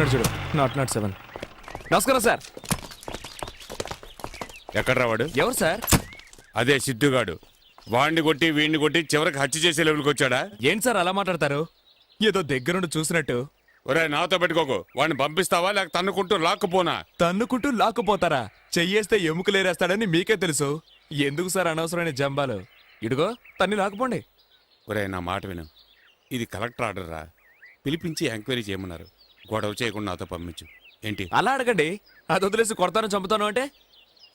ఉన్నాడు చూడు, 007. నమస్కారం సార్. ఎక్కడ రావాడు? ఎవరు సార్? అదే సిద్ధుగాడు. వాడిని కొట్టి వీడిని కొట్టి చివరికి హత్య చేసే లెవెల్కి వచ్చాడా? ఏంటి సార్ అలా మాట్లాడతారు? ఏదో దగ్గరుండి చూసినట్టు. ఒరే నాతో పెట్టుకోకు. వాడిని పంపిస్తావా లేక తన్నుకుంటూ లాక్కుపోనా? తన్నుకుంటూ లాక్కుపోతారా? చెయ్యేస్తే ఎముకలేరేస్తాడని మీకే తెలుసు. ఎందుకు సార్ అనవసరమైన జంబాలు? ఇడుగో తన్ని లాక్కుపోండి. ఒరే నా మాట విను. ఇది కలెక్టర్ ఆర్డర్ రా. పిలిపించి ఎంక్వైరీ చేయమన్నారు. గొడవ చేయకుండా నాతో పంపించు. ఏంటి అలా అడగండి. అది వదిలేసి కొడతాను చంపుతాను అంటే?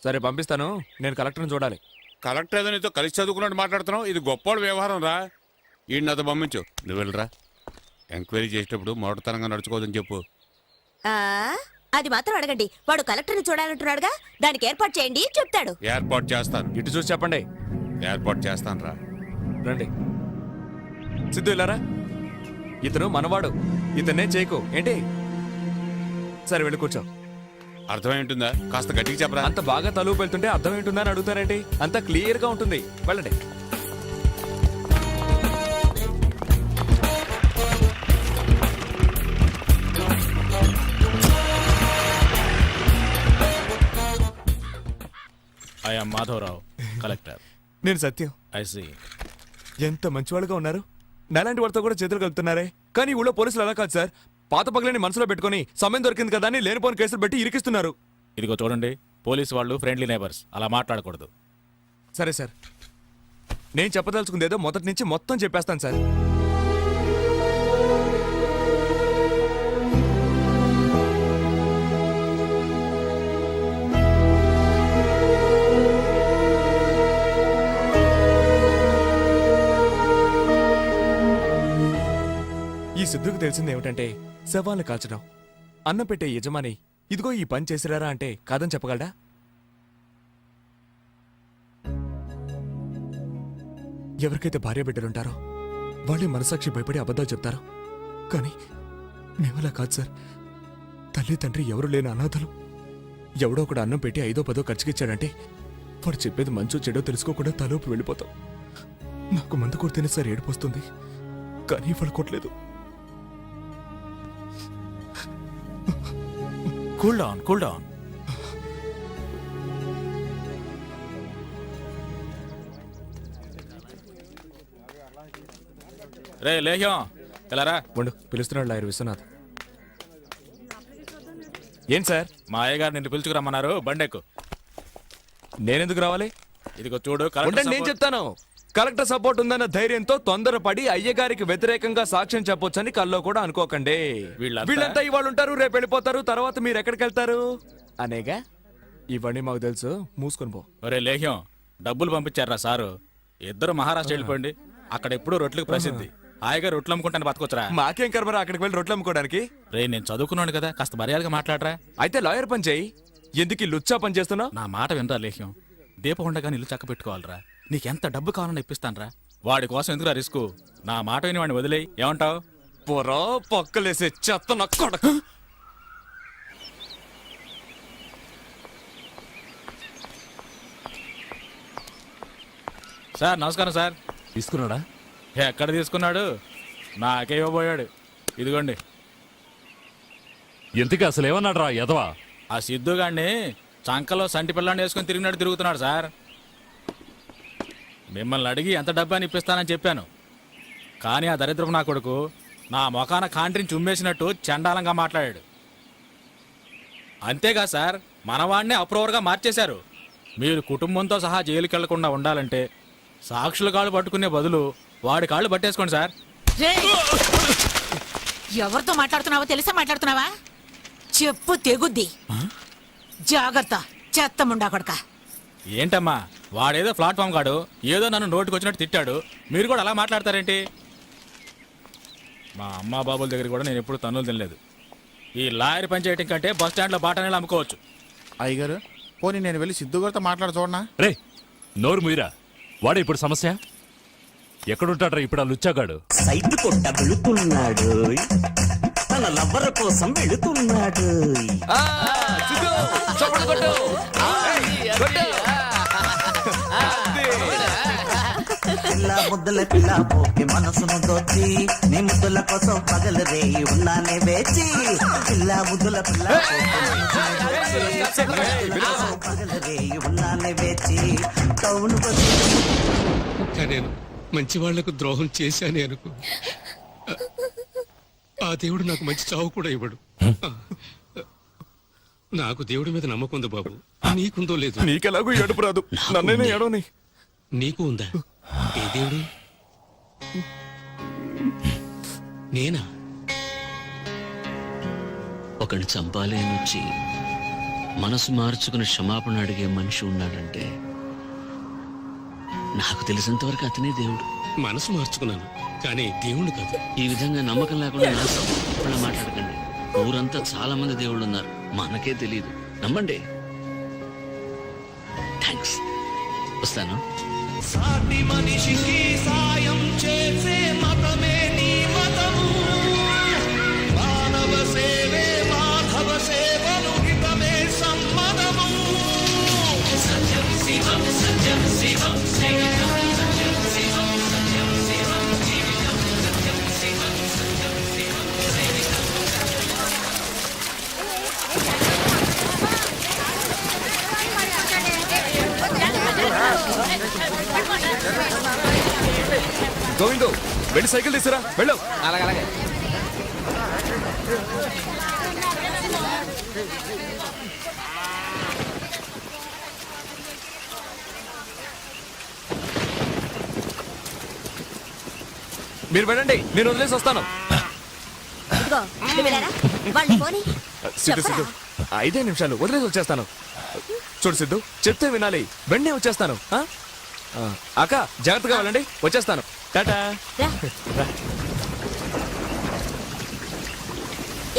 సరే పంపిస్తాను. నేను కలెక్టర్ని చూడాలి. కలెక్టర్ ఏదో నీతో కలిసి చదువుకున్నట్టు మాట్లాడుతున్నావు. ఇది గొప్పవాడు వ్యవహారం రా. ఈ నాతో పంపించు. నువ్వు వెళ్ళరా. ఎంక్వైరీ చేసేటప్పుడు మొదటితనంగా నడుచుకోవద్దని చెప్పు. అది మాత్రం అడగండి. వాడు కలెక్టర్ని చూడాలంటున్నాడుగా, దానికి ఏర్పాటు చేయండి చెప్తాడు. ఏర్పాటు చేస్తాను. ఇటు చూసి చెప్పండి. ఏర్పాటు చేస్తాను రా. రండి. సిద్ధు ఇలారా. ఇతను మనవాడు. ఇతనే చేయకు ఏంటి? సరే వెళ్ళి కూర్చో. అర్థమేంటుందా? కాస్త గట్టిగా చెప్పరా. అంత బాగా తలుపు వెళ్తుంటే అర్థం ఏంటుందా అని అడుగుతారేంటి? అంత క్లియర్ గా ఉంటుంది. వెళ్ళండి. I am Madhavarao, collector. నేను సత్యం. I see. ఎంత మంచివాళ్ళుగా ఉన్నారు. నాలాంటి వాడితో కూడా చేతులు కలుపుతున్నారే. కానీ ఊళ్ళో పోలీసులు అలా కాదు సార్. పాత పగలని మనసులో పెట్టుకుని సమయం దొరికింది కదా అని లేనిపోని కేసులు పెట్టి ఇరికిస్తున్నారు. ఇదిగో చూడండి, పోలీసు వాళ్ళు ఫ్రెండ్లీ నైబర్స్, అలా మాట్లాడకూడదు. సరే సార్, నేను చెప్పదలుచుకుందేదో మొదటి నుంచి మొత్తం చెప్పేస్తాను సార్. ఈ సిద్ధుకు తెలిసింది ఏమిటంటే శవాలను కాల్చడం. అన్నం పెట్టే యజమాని ఇదిగో ఈ పని చేసిరారా అంటే కాదని చెప్పగలడా? ఎవరికైతే భార్య బిడ్డలుంటారో వాళ్ళే మనసాక్షి భయపడి అబద్ధాలు చెప్తారు. కానీ మేమలా కాదు సార్. తల్లి తండ్రి ఎవరు లేని అనాథలు. ఎవడో ఒకడు అన్నం పెట్టి 5దో 10దో ఖర్చుకిచ్చాడంటే వాడు చెప్పేది మంచో చెడో తెలుసుకోకుండా తలోపు వెళ్ళిపోతాం. నాకు మందు కొడితేనే సార్ ఏడుపొస్తుంది, కానీ వాళ్ళు కొట్టలేదు. Cool down, cool down. రే లేహ్యం, తెలరా. ఉండు, పిలుస్తున్నాడు లాయర్ విశ్వనాథ్. ఏం సార్? మా అయ్యగారు నిన్ను పిలుచుకురమ్మన్నారు, బండెక్కు. నేనెందుకు రావాలి? ఇదిగో చూడు, నేను చెప్తాను. కలెక్టర్ సపోర్ట్ ఉందన్న ధైర్యంతో తొందరపడి అయ్యగారికి వ్యతిరేకంగా సాక్ష్యం చెప్పొచ్చని కల్లో కూడా అనుకోకండి. వీళ్ళంతా ఇవాళ ఉంటారు, రేపు వెళ్ళిపోతారు. తర్వాత మీరు ఎక్కడికి వెళ్తారు అనేగా. ఇవన్నీ మాకు తెలుసు, మూసుకొని పో. ఒరే లేహ్యం, డబ్బులు పంపించారా సారు? ఇద్దరు మహారాష్ట్ర వెళ్ళిపోండి. అక్కడ ఎప్పుడు రొట్లకు ప్రసిద్ధి. హాయిగా రొట్లు అమ్ముకుంటాను బతకొచ్చరా. మాకేం కర్మరా అక్కడికి వెళ్ళి రొట్లు అమ్ముకోవడానికి? రే నేను చదువుకున్నాను కదా, కాస్త మర్యాదగా మాట్లాడరా. అయితే లాయర్ పని చేయి. ఎందుకు లుచ్చా పని చేస్తున్నావు? నా మాట వినరా లేహ్యం. దీపం ఉండగా ఇల్లు చక్క పెట్టుకోవాలరా. నీకెంత డబ్బు కావాలని ఇప్పిస్తానరా. వాడి కోసం ఎందుకురా రిస్క్? నా మాట విని వాడిని వదిలేయి. ఏమంటావు? పొరా పక్కలేసే చెత్త నా కొడుకు. సార్ నమస్కారం సార్. తీసుకున్నాడా? ఎక్కడ తీసుకున్నాడు? నాకే ఇవ్వబోయాడు. ఇదిగోండి. ఎందుకు అసలు ఏమన్నాడు రా యదవా? ఆ సిద్ధుగాడిని చంకలో సంటి పిల్లాన్ని వేసుకొని తిరిగినట్టు సార్. మిమ్మల్ని అడిగి ఎంత డబ్బు ఇప్పిస్తానని చెప్పాను. కానీ ఆ దరిద్రపు నా కొడుకు నా మొఖాన కాంట్రిని చుమ్మేసినట్టు చండాలంగా మాట్లాడాడు. అంతేగా సార్, మనవాడిని అప్రూవర్గా మార్చేశారు. మీరు కుటుంబంతో సహా జైలుకి వెళ్లకుండా ఉండాలంటే సాక్షుల కాళ్ళు పట్టుకునే బదులు వాడి కాళ్ళు పట్టేసుకోండి సార్. ఎవరితో మాట్లాడుతున్నావో తెలిసా మాట్లాడుతున్నావా? చెప్పు తెగుద్ది. జాగ్రత్త, చెత్త ముండా కొడక. ఏంటమ్మా, వాడేదో ప్లాట్ఫామ్ కాడు, ఏదో నన్ను నోటికి వచ్చినట్టు తిట్టాడు. మీరు కూడా అలా మాట్లాడతారేంటి? మా అమ్మా బాబుల దగ్గర కూడా నేను ఎప్పుడు తన్నులు తినలేదు. ఈ లాయర్ పని చేయటం కంటే బస్ స్టాండ్లో బాటనేలా అమ్ముకోవచ్చు. అయ్యగారు, పోనీ నేను వెళ్ళి సిద్ధు గారితో మాట్లాడ చూడనా? రే నోరు మీరా. వాడే ఇప్పుడు సమస్య. ఎక్కడుంటాడ్రా ఇప్పుడు ఆ లుచ్చాగాడు? సైట్ కొట్ట వెళుతున్నాడు, తన లవ్వర కోసం వెళుతున్నాడు. పిల్ల ముద్దుల పిల్ల పోకి మనసును దోచి నీ ముద్దుల కోసం పగలు రేయి ఉన్నానే వేచి పిల్ల ముద్దుల పిల్ల పగలు రేయి ఉన్నానే వేచి టౌన్ నేను మంచి వాళ్లకు ద్రోహం చేశానే అనుకో, ఆ దేవుడు నాకు మంచి చావు కూడా ఇవ్వడు. నాకు దేవుడి మీద నమ్మకం ఉంది బాబు, నీకుందో లేదు. నీకెలాగూ ఏడుపు రాదు, నన్నైనా ఏడవని. నీకు ఉందా? ఏ దేవుడు? నేనా? ఒకడిని చంపాలి అని వచ్చి మనసు మార్చుకుని క్షమాపణ అడిగే మనిషి ఉన్నాడంటే నాకు తెలిసినంతవరకు అతనే దేవుడు. మనసు మార్చుకున్నాను కానీ దేవుడు కాదు. ఈ విధంగా నమ్మకం లేకుండా ఇలా మాట్లాడకండి. ఊరంతా చాలా మంది దేవుళ్ళు ఉన్నారు, మనకే తెలియదు. నమ్మండి. థ్యాంక్స్, వస్తాను. సాటి మనిషికి సాయం చేసే మతమే నీ మతము, మానవ సేవే మాధవ సేవలు హితమే సమ్మతము. సత్యం శివం సత్యం శివం జీవితం సత్యం శివం సత్యం శివం జీవితం సత్యం శివం సత్యం శివం జీవితం. గోవిందు, వెళ్ళి సైకిల్ తీసురా, వెళ్ళు. అలాగే. మీరు వెళ్ళండి, నేను వదిలేసి వస్తాను. ఇదిగో నువ్వు వెళ్ళారా? వాళ్ళని పోనీ. సిద్ధు సిద్ధు, 5 నిమిషాలు వదిలేసి వచ్చేస్తాను. చూడు సిద్ధు, చెప్తే వినాలి, వెంటనే వచ్చేస్తాను. అక్క జాగ్రత్తగా వెళ్ళండి, వచ్చేస్తాను. టాటా.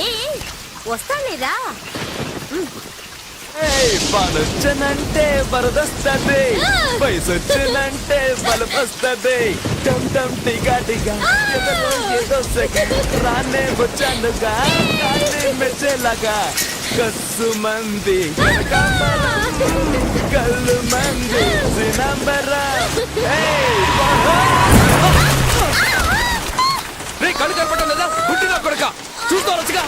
ఏ వస్తానులేరా. పనొచ్చనంటే వరదొస్తుంది, వయసు వచ్చినంటే బలం వస్తుంది. టమ్ టమ్ టిగా టిగా ఏదో సెకండ్ రానే వచ్చానుగా, కానీ మెచ్చేలాగా కస్సు మంది కళ్ళు మంది రే, కళ్ళు కనపడటం లేదా? గుడ్డిగా కొడక చూసుకోవచ్చుగా.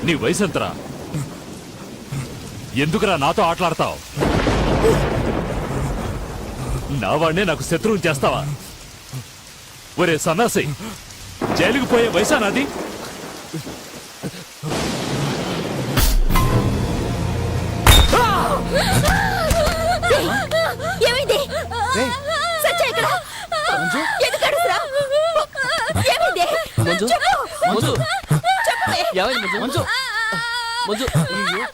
నీ వయసు ఎంతరా? ఎందుకురా నాతో ఆటలాడతావు? నా వాడినే నాకు శత్రువుని చేస్తావా? ఒరే సన్నాసి, జైలుకు పోయే వయసా నాది? ఏమైంది? సత్య ఎక్కడ? ఎందుకు అడుగురా? ఏమైంది? మంజు మంజు ఏమైంది మంజు మంజు అయ్యో.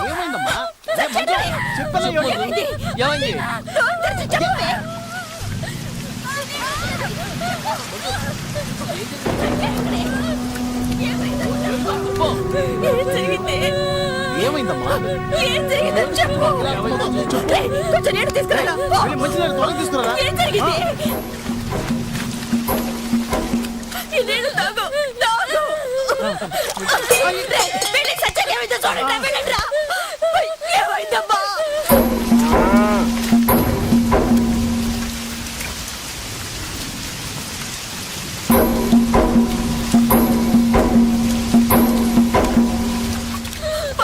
ఏమైందమ్మా ఏమైంది ఏమైందమ్మా ఏం జరిగిందో చెప్పు. రేయ్, కొంచెం నీళ్ళు తీసుకురా. మంచి త్వరగా తీసుకురా. ఏం జరిగింది? ఈ నీళ్ళు తాగు. తాగు. రేయ్, వెళ్ళి సత్యాకి ఏమైందో చూడండి. వెళ్ళండి రా. ఏమైందమ్మా?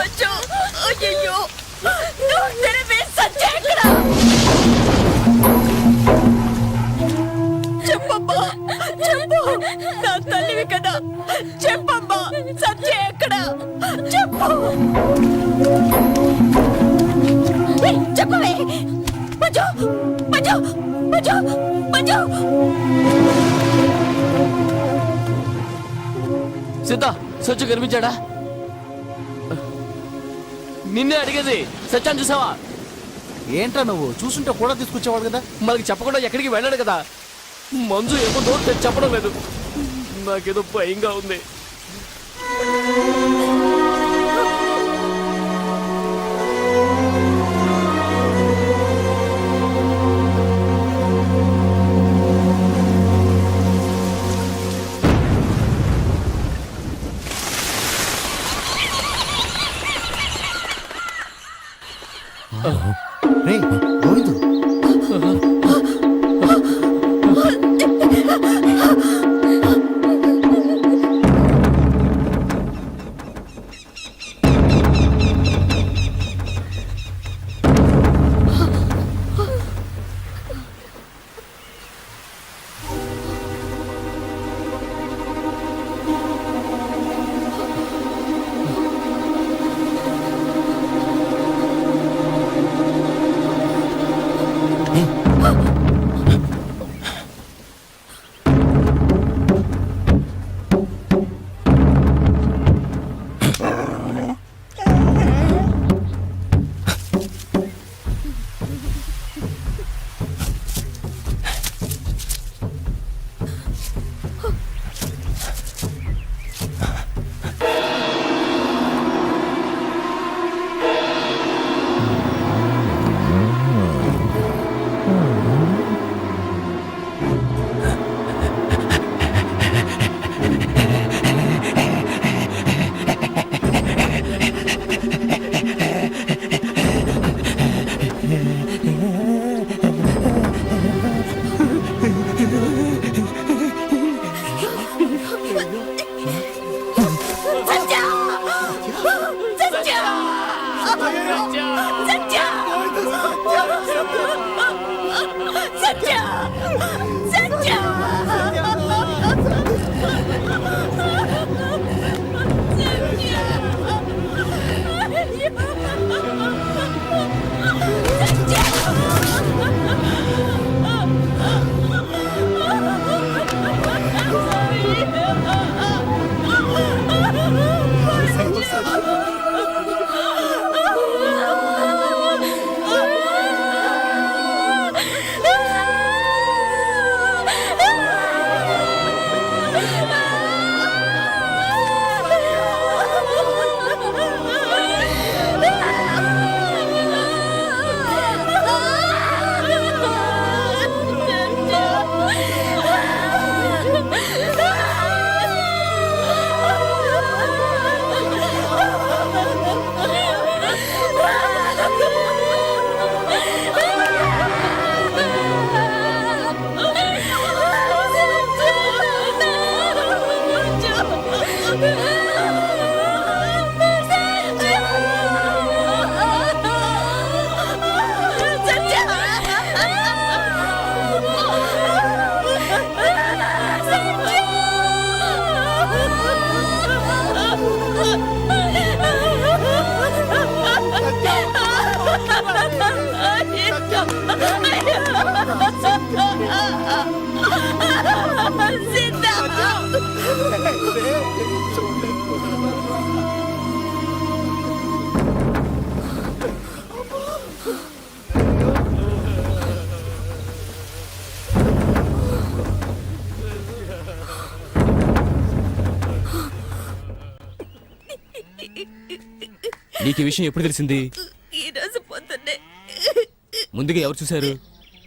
అచ్చో, అయ్యయ్యో. డాక్టర్ మీరు సత్య ఎక్కడ? చెప్పమ్మా, చెప్పు. నా తల్లివి కదా, చెప్పమ్మా. సత్య ఎక్కడ? చెప్పు. ఏయ్, చెప్పవే. మంజు, మంజు, మంజు, మంజు. సీత సొచ్చు కనిపించాడా? నిన్నే అడిగేది, సత్యాన్ని చూసావా? ఏంట్రా నువ్వు చూసుంటే కూడా తీసుకొచ్చేవాడు కదా. మనకి చెప్పకుండా ఎక్కడికి వెళ్ళాడు కదా. మంజు ఏమో చెప్పడం లేదు. నాకేదో భయంగా ఉంది. రే గోవిందు, సత్య సీత నీకు ఈ విషయం ఎప్పుడు తెలిసింది? ఈరోజు పొద్దున్నే. ముందుగా ఎవరు చూశారు?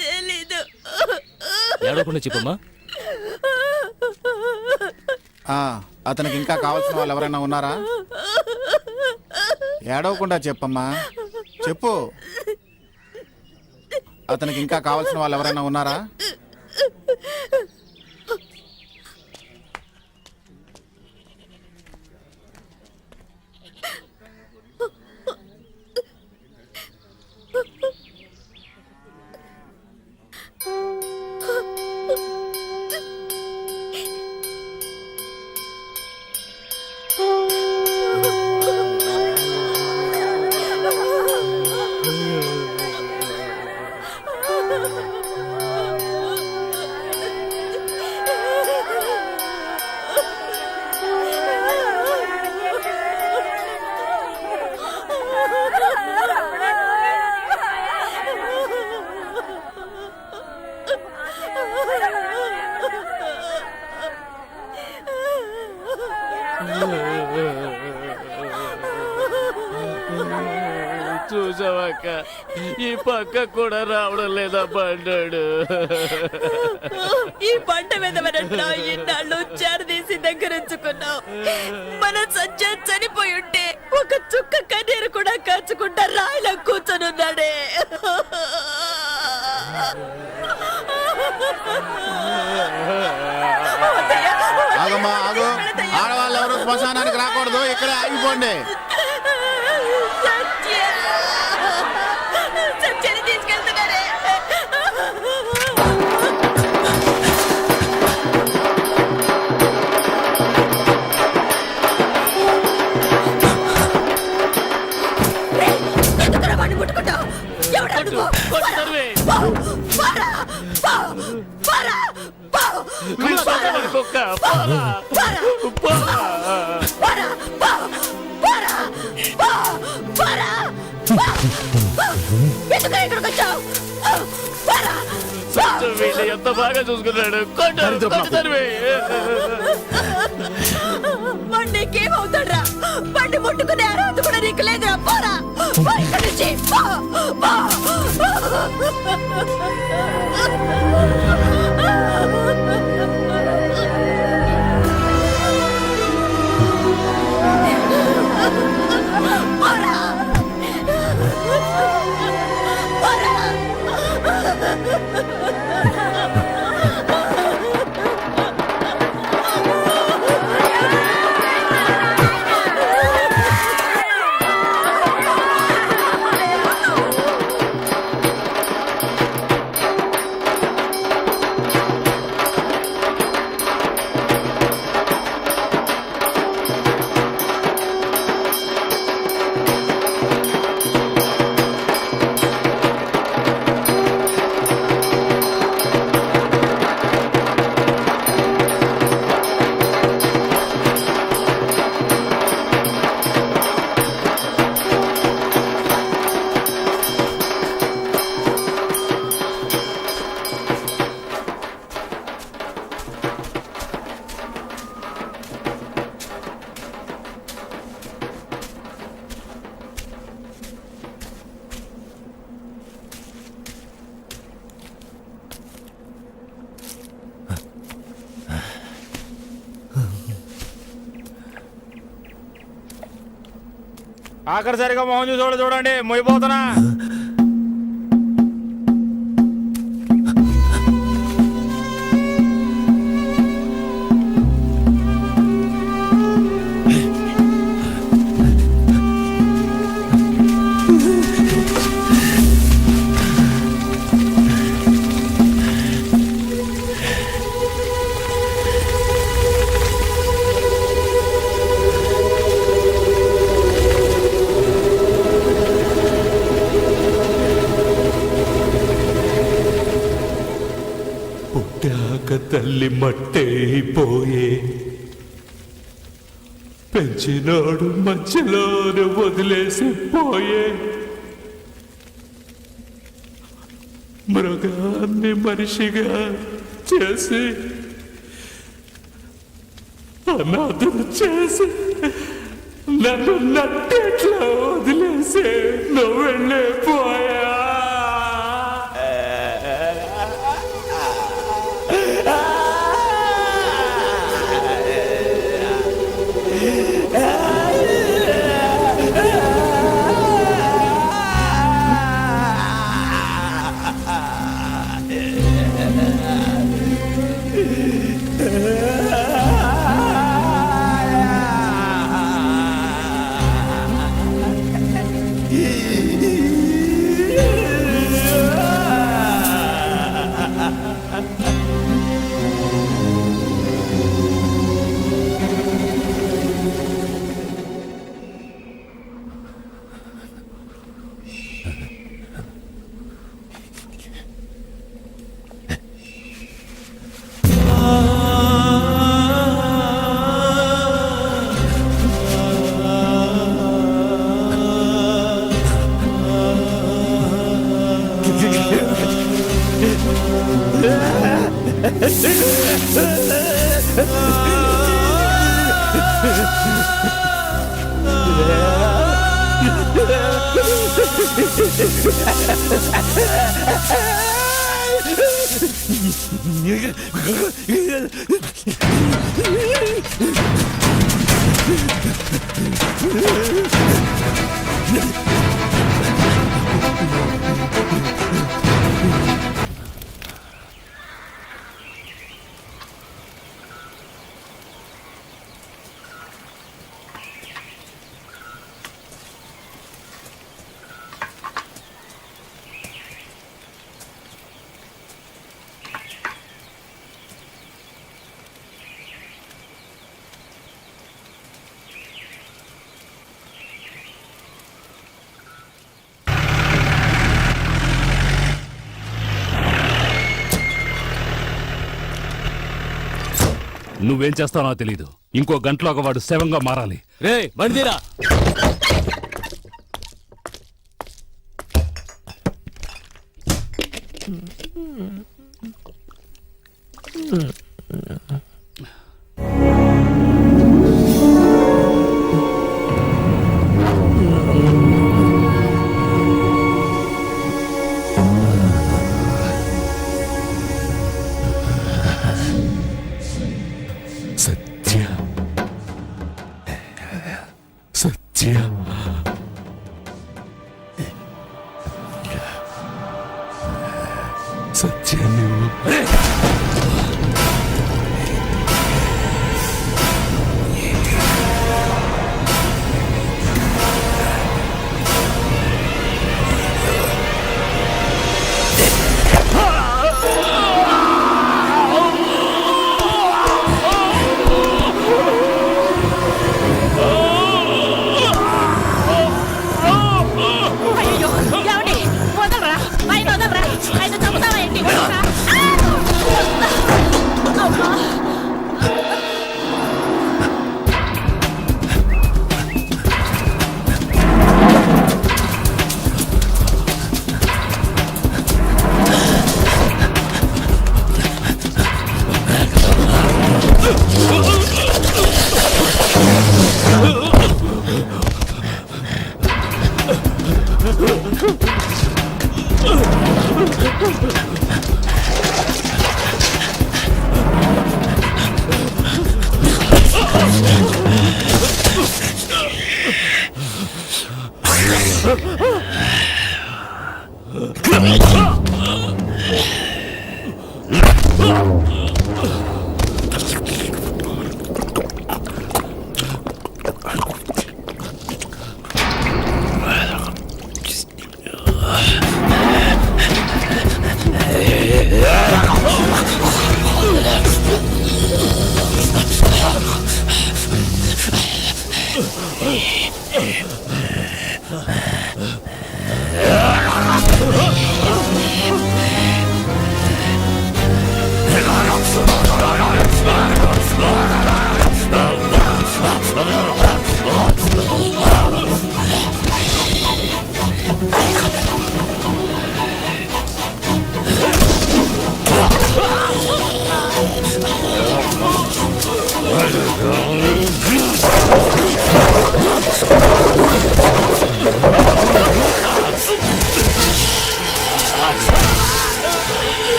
తెలీదు. ఏడవకుండా చెప్పమ్మా. అతనికి ఇంకా కావాల్సిన వాళ్ళు ఎవరైనా ఉన్నారా? ఏడవకుండా చెప్పమ్మా, చెప్పు. అతనికి ఇంకా కావాల్సిన వాళ్ళు ఎవరైనా ఉన్నారా? చూసావాక ఈ పక్క కూడా రావడం లేదా బండాడు. ఈ పంట మీద ఇన్నాళ్ళు చేరదీసి దగ్గరించుకున్నావు. మన సంజయ్ చనిపోయి ఉంటే ఒక చుక్క కన్నీరు కూడా కాచుకుంటా రాయిలా కూర్చొనున్నాడే. ఆగమ్మా, ఆగు. ఆడవాళ్ళు ఎవరు శ్మశానానికి రాకూడదు, ఇక్కడే ఆగిపోండి. సత్యాన్ని తీసుకెళ్తున్నారే. ఎందుకురా వాడిని ముట్టుకుంటావు? ఎవడా నువ్వు? ఎంత బాగా చూసుకున్నాడు. నీకేమవుతాడ్రా? బండి ముట్టుకునే అర్హత కూడా నీకు లేదురా. పోరా ఇక్కడి నుంచి. ఆఖరిసరిగా మోహన్ చూసి చూడండి, మొయ్యిపోతున్నా. తల్లి మట్టైపోయే పెంచినాడు మధ్యలోనే వదిలేసి పోయే మృగాన్ని మనిషిగా చేసి అనాథను చేసి నన్ను నట్టేట్లా వదిలేసి నువ్వు వెళ్ళిపోయా నువ్వేం చేస్తావో తెలీదు. ఇంకో గంటలో వాడు శవంగా మారాలి. రే బండిరా.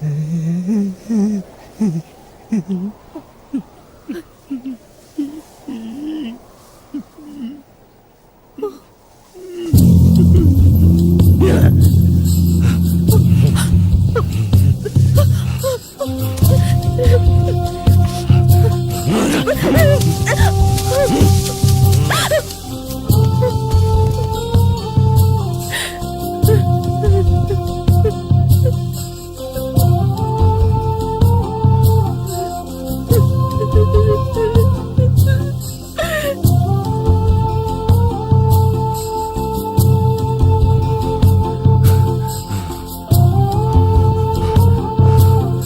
ఆ